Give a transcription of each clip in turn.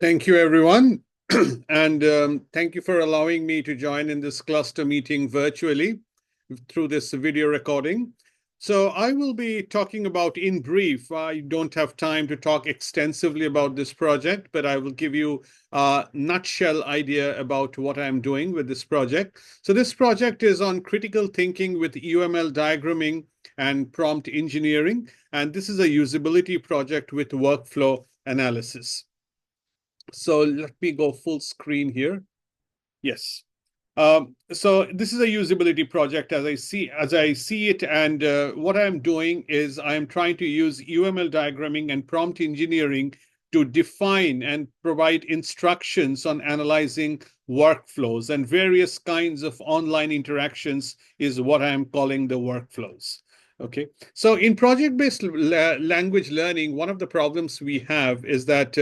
Thank you, everyone. And thank you for allowing me to join in this cluster meeting virtually through this video recording. So I will be talking about, in brief, I don't have time to talk extensively about this project, but I will give you a nutshell idea about what I'm doing with this project. So this project is on critical thinking with UML diagramming and prompt engineering. And this is a usability project with workflow analysis. So let me go full screen here. Yes. So this is a usability project as I see it, and what I'm doing is I'm trying to use UML diagramming and prompt engineering to define and provide instructions on analyzing workflows, and various kinds of online interactions is what I'm calling the workflows. Okay, so in project-based language learning, one of the problems we have is that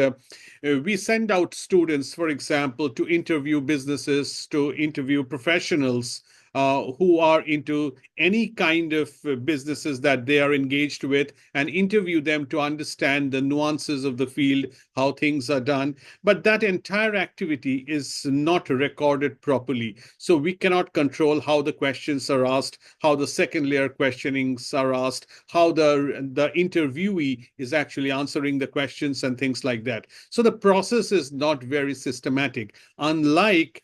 we send out students, for example, to interview businesses, to interview professionals who are into any kind of businesses that they are engaged with, and interview them to understand the nuances of the field, how things are done. But that entire activity is not recorded properly. So we cannot control how the questions are asked, how the second layer questionings are asked, how the interviewee is actually answering the questions and things like that. So the process is not very systematic, unlike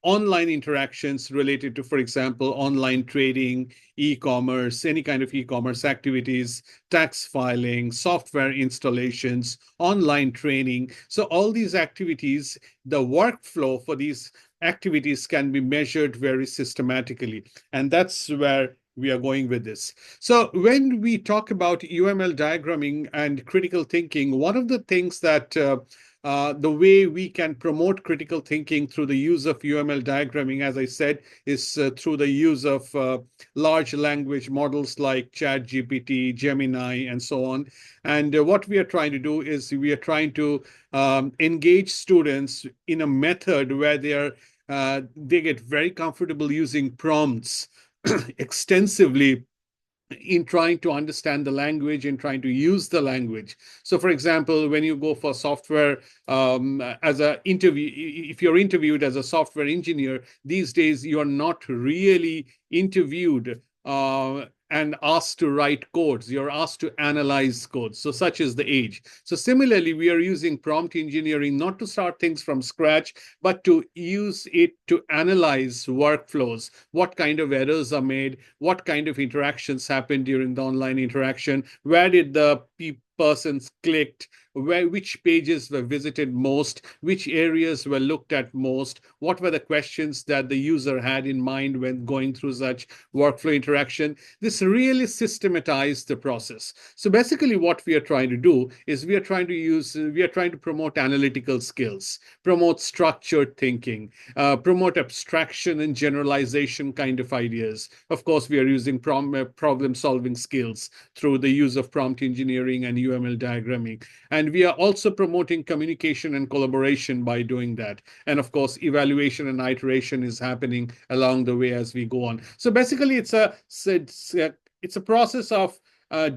online interactions related to, for example, online trading, e-commerce, any kind of e-commerce activities, tax filing, software installations, online training. So all these activities, the workflow for these activities can be measured very systematically. And that's where we are going with this. So when we talk about UML diagramming and critical thinking, one of the things that the way we can promote critical thinking through the use of UML diagramming, as I said, is through the use of large language models like ChatGPT, Gemini, and so on. And what we are trying to do is we are trying to engage students in a method where they get very comfortable using prompts extensively in trying to understand the language and trying to use the language. So, for example, when you go for software as a interview, if you're interviewed as a software engineer, these days you're not really interviewed and asked to write codes. You're asked to analyze codes. So such is the age. So similarly, we are using prompt engineering not to start things from scratch, but to use it to analyze workflows. What kind of errors are made? What kind of interactions happened during the online interaction? Where did the persons clicked, which pages were visited most, which areas were looked at most, what were the questions that the user had in mind when going through such workflow interaction. This really systematized the process. So basically what we are trying to do is we are trying to promote analytical skills, promote structured thinking, promote abstraction and generalization kind of ideas. Of course, we are using problem solving skills through the use of prompt engineering and UML diagramming. And we are also promoting communication and collaboration by doing that. And of course, evaluation and iteration is happening along the way as we go on. So basically, it's a process of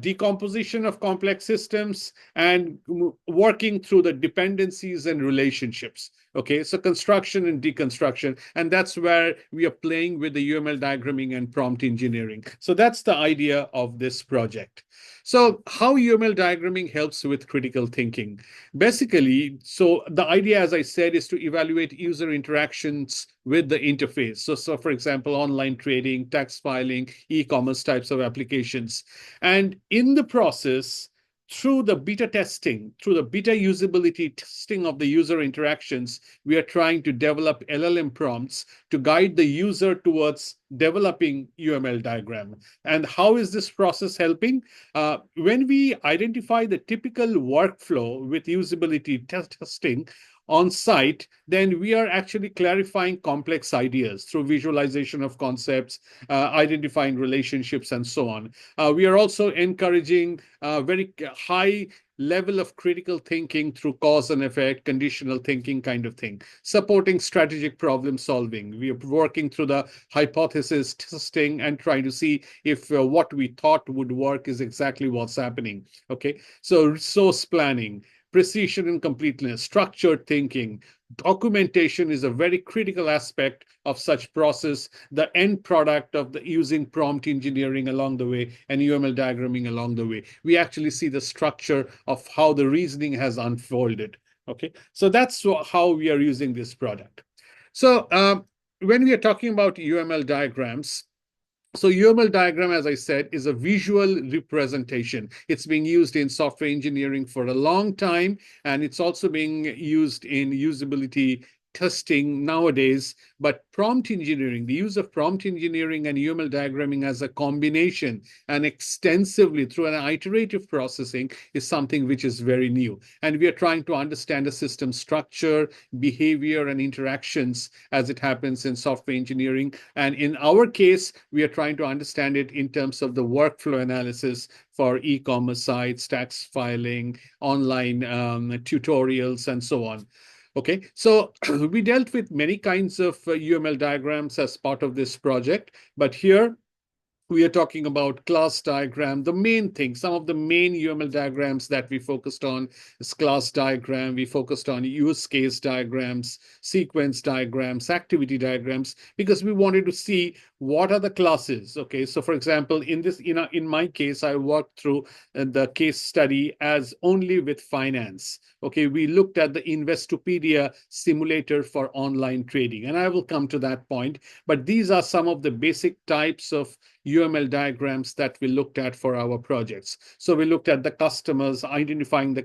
decomposition of complex systems and working through the dependencies and relationships. Okay, so construction and deconstruction, and that's where we are playing with the UML diagramming and prompt engineering. So that's the idea of this project. So how UML diagramming helps with critical thinking? Basically, so the idea, as I said, is to evaluate user interactions with the interface. So for example, online trading, tax filing, e-commerce types of applications. And in the process, through the beta testing, through the beta usability testing of the user interactions, we are trying to develop LLM prompts to guide the user towards developing UML diagram. And how is this process helping? When we identify the typical workflow with usability testing on site, then we are actually clarifying complex ideas through visualization of concepts, identifying relationships, and so on. We are also encouraging very high level of critical thinking through cause and effect, conditional thinking kind of thing, supporting strategic problem solving. We are working through the hypothesis testing and trying to see if what we thought would work is exactly what's happening. Okay, so resource planning, precision and completeness, structured thinking. Documentation is a very critical aspect of such process, the end product of the using prompt engineering along the way and UML diagramming along the way. We actually see the structure of how the reasoning has unfolded. Okay, so that's how we are using this product. So when we are talking about UML diagrams, so UML diagram, as I said, is a visual representation. It's being used in software engineering for a long time, and it's also being used in usability testing nowadays. But prompt engineering, the use of prompt engineering and UML diagramming as a combination and extensively through an iterative processing is something which is very new. And we are trying to understand a system structure, behavior, and interactions as it happens in software engineering. And in our case, we are trying to understand it in terms of the workflow analysis for e-commerce sites, tax filing, online tutorials, and so on. Okay, so we dealt with many kinds of UML diagrams as part of this project, but here we are talking about class diagram. The main thing, some of the main UML diagrams that we focused on is class diagram. We focused on use case diagrams, sequence diagrams, activity diagrams, because we wanted to see what are the classes. Okay, so for example, in my case, I worked through the case study as only with finance. Okay, we looked at the Investopedia simulator for online trading, and I will come to that point. But these are some of the basic types of UML diagrams that we looked at for our projects. So we looked at the customers, identifying the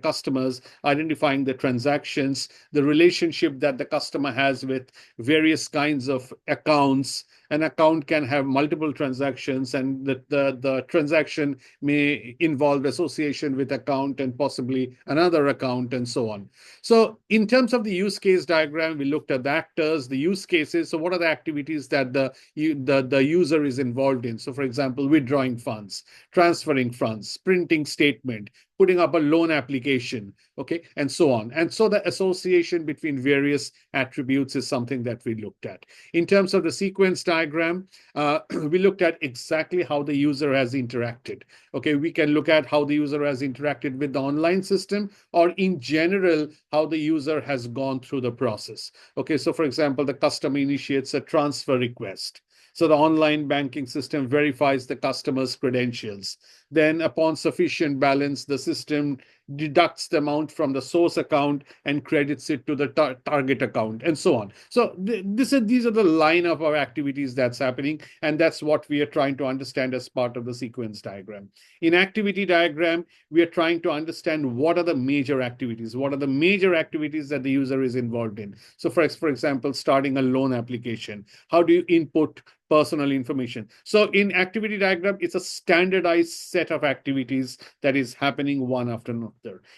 transactions, the relationship that the customer has with various kinds of accounts. An account can have multiple transactions, and the transaction may involve association with account and possibly another account and so on. So in terms of the use case diagram, we looked at the actors, the use cases. So what are the activities that the user is involved in? So for example, withdrawing funds, transferring funds, printing statement, putting up a loan application, okay, and so on. And so the association between various attributes is something that we looked at. In terms of the sequence diagram, we looked at exactly how the user has interacted. Okay, we can look at how the user has interacted with the online system, or in general, how the user has gone through the process. Okay, so for example, the customer initiates a transfer request. So the online banking system verifies the customer's credentials. Then upon sufficient balance, the system deducts the amount from the source account and credits it to the target account, and so on. So these are the line of our activities that's happening, and that's what we are trying to understand as part of the sequence diagram. In activity diagram, we are trying to understand what are the major activities, what are the major activities that the user is involved in. So for example, starting a loan application, how do you input personal information? So in activity diagram, it's a standardized set of activities that is happening one after another.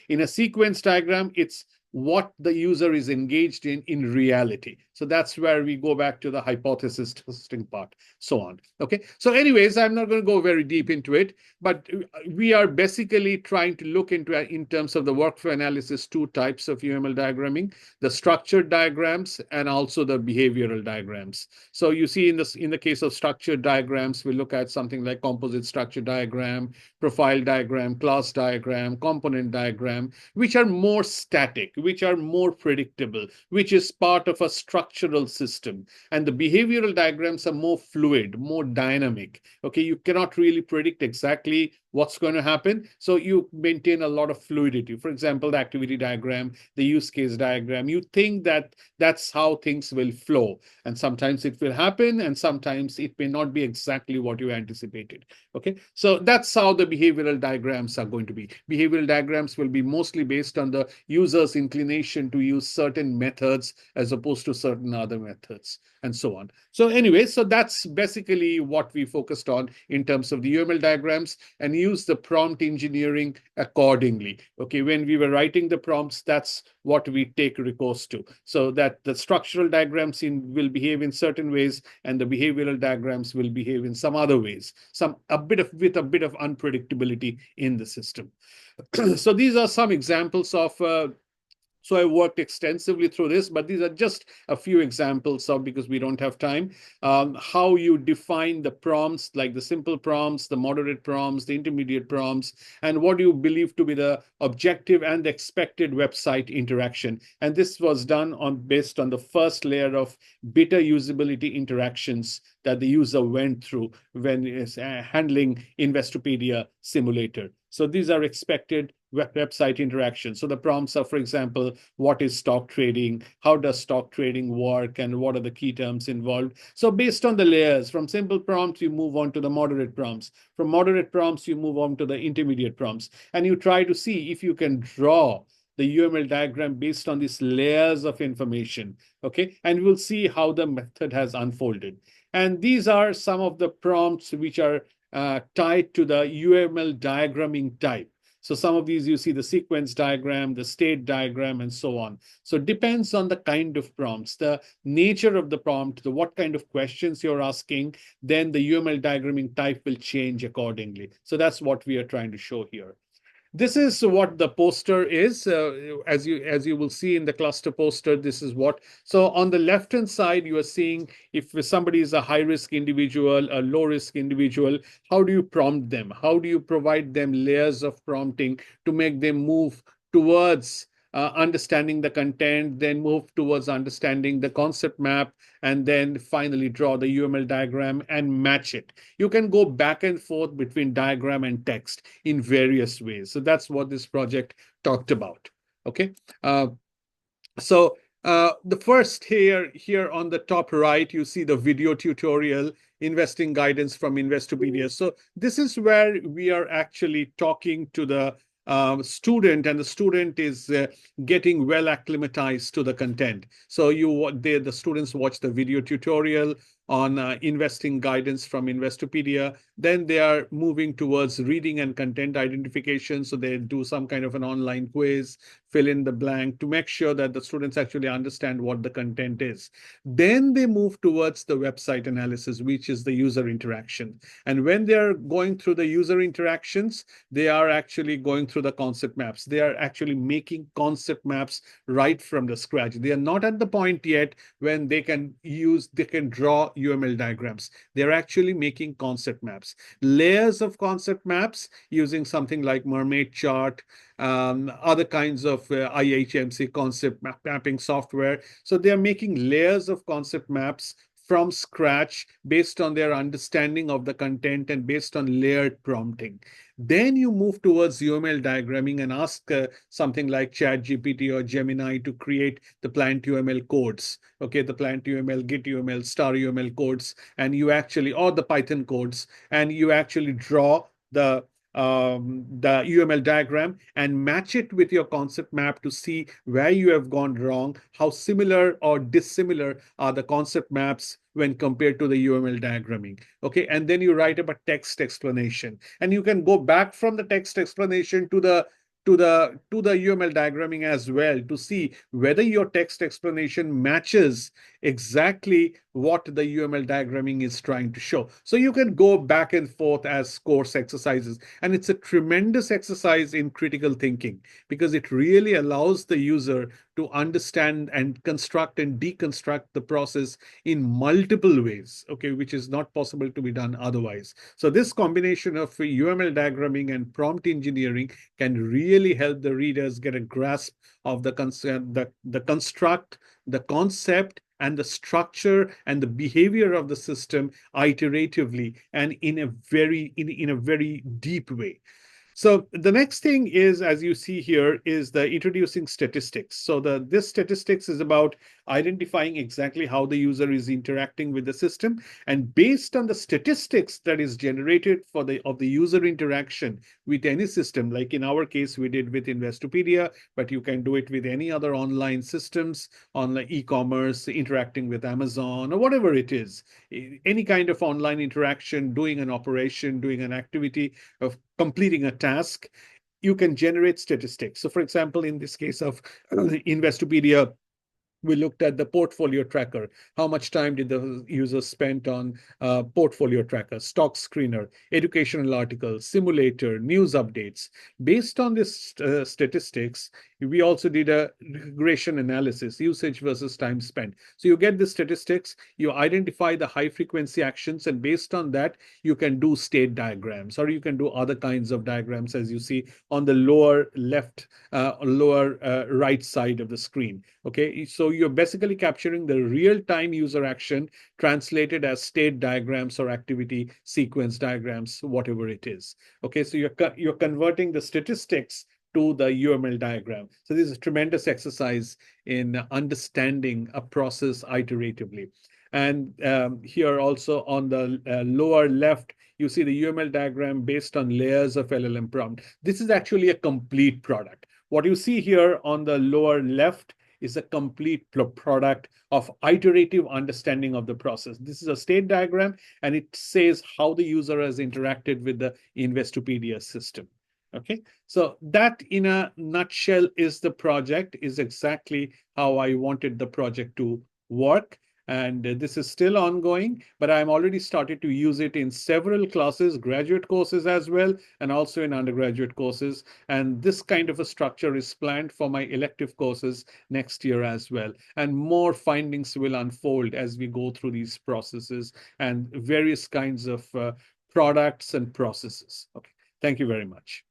In a sequence diagram, it's what the user is engaged in reality. So that's where we go back to the hypothesis testing part, so on. Okay. So anyways, I'm not going to go very deep into it, but we are basically trying to look into, in terms of the workflow analysis, two types of UML diagramming, the structured diagrams and also the behavioral diagrams. So you see in the case of structured diagrams, we look at something like composite structure diagram, profile diagram, class diagram, component diagram, which are more static, which are more predictable, which is part of a structural system. And the behavioral diagrams are more fluid, more dynamic. Okay, you cannot really predict exactly what's going to happen. So you maintain a lot of fluidity. For example, the activity diagram, the use case diagram, you think that that's how things will flow. And sometimes it will happen, and sometimes it may not be exactly what you anticipated. Okay, so that's how the behavioral diagrams are going to be. Behavioral diagrams will be mostly based on the user's inclination to use certain methods as opposed to certain other methods, and so on. So anyway, so that's basically what we focused on in terms of the UML diagrams, and use the prompt engineering accordingly. Okay, when we were writing the prompts, that's what we take recourse to, so that the structural diagrams will behave in certain ways and the behavioral diagrams will behave in some other ways, with a bit of unpredictability in the system. So these are some examples of So I worked extensively through this, but these are just a few examples of, because we don't have time, how you define the prompts, like the simple prompts, the moderate prompts, the intermediate prompts, and what you believe to be the objective and the expected website interaction. And this was done based on the first layer of beta usability interactions that the user went through when is handling Investopedia simulator. So these are expected website interactions. So the prompts are, for example, what is stock trading? How does stock trading work? And what are the key terms involved? So based on the layers, from simple prompts, you move on to the moderate prompts. From moderate prompts, you move on to the intermediate prompts. And you try to see if you can draw the UML diagram based on these layers of information, okay? And we'll see how the method has unfolded. And these are some of the prompts which are tied to the UML diagramming type. So some of these, you see the sequence diagram, the state diagram, and so on. So it depends on the kind of prompts, the nature of the prompt, the what kind of questions you're asking, then the UML diagramming type will change accordingly. So that's what we are trying to show here. This is what the poster is. As you will see in the cluster poster, this is what. So on the left-hand side, you are seeing if somebody is a high-risk individual, a low-risk individual, how do you prompt them? How do you provide them layers of prompting to make them move towards understanding the content, then move towards understanding the concept map, and then finally draw the UML diagram and match it. You can go back and forth between diagram and text in various ways. So that's what this project talked about. Okay. The first here on the top right, you see the video tutorial, investing guidance from Investopedia. So this is where we are actually talking to the student, and the student is getting well acclimatized to the content. So the students watch the video tutorial on investing guidance from Investopedia. Then they are moving towards reading and content identification. So they do some kind of an online quiz, fill in the blank to make sure that the students actually understand what the content is. Then they move towards the website analysis, which is the user interaction. And when they're going through the user interactions, they are actually going through the concept maps. They are actually making concept maps right from the scratch. They are not at the point yet when they can draw UML diagrams. They're actually making concept maps, layers of concept maps using something like mermaid chart, other kinds of IHMC concept mapping software. So they're making layers of concept maps from scratch based on their understanding of the content and based on layered prompting. Then you move towards UML diagramming and ask something like ChatGPT or Gemini to create the plant UML codes. Okay, the plant UML, Git UML, star UML codes, and you actually, or the Python codes, and you actually draw the UML diagram and match it with your concept map to see where you have gone wrong, how similar or dissimilar are the concept maps when compared to the UML diagramming. Okay, and then you write up a text explanation, and you can go back from the text explanation to the UML diagramming as well to see whether your text explanation matches exactly what the UML diagramming is trying to show. So you can go back and forth as course exercises. And it's a tremendous exercise in critical thinking because it really allows the user to understand and construct and deconstruct the process in multiple ways, okay, which is not possible to be done otherwise. So this combination of UML diagramming and prompt engineering can really help the readers get a grasp of the construct, the concept, and the structure and the behavior of the system iteratively and in a very deep way. So the next thing is, as you see here, is the introducing statistics. So this statistics is about identifying exactly how the user is interacting with the system. And based on the statistics that is generated of the user interaction with any system, like in our case, we did with Investopedia, but you can do it with any other online systems, online e-commerce, interacting with Amazon or whatever it is, any kind of online interaction, doing an operation, doing an activity of completing a task, you can generate statistics. So for example, in this case of Investopedia, we looked at the portfolio tracker. How much time did the user spend on portfolio tracker, stock screener, educational articles, simulator, news updates? Based on this statistics, We also did a regression analysis, usage versus time spent. So you get the statistics, you identify the high frequency actions, and based on that, you can do state diagrams, or you can do other kinds of diagrams, as you see on the lower left, lower right side of the screen. Okay, so you're basically capturing the real-time user action translated as state diagrams or activity sequence diagrams, whatever it is. Okay, so you're converting the statistics to the UML diagram. So this is a tremendous exercise in understanding a process iteratively. And here also on the lower left, you see the UML diagram based on layers of LLM prompt. This is actually a complete product. What you see here on the lower left is a complete product of iterative understanding of the process. This is a state diagram, and it says how the user has interacted with the Investopedia system. Okay, so that in a nutshell is the project, is exactly how I wanted the project to work. And this is still ongoing, but I'm already started to use it in several classes, graduate courses as well, and also in undergraduate courses. And this kind of a structure is planned for my elective courses next year as well. And more findings will unfold as we go through these processes and various kinds of products and processes. Okay, thank you very much.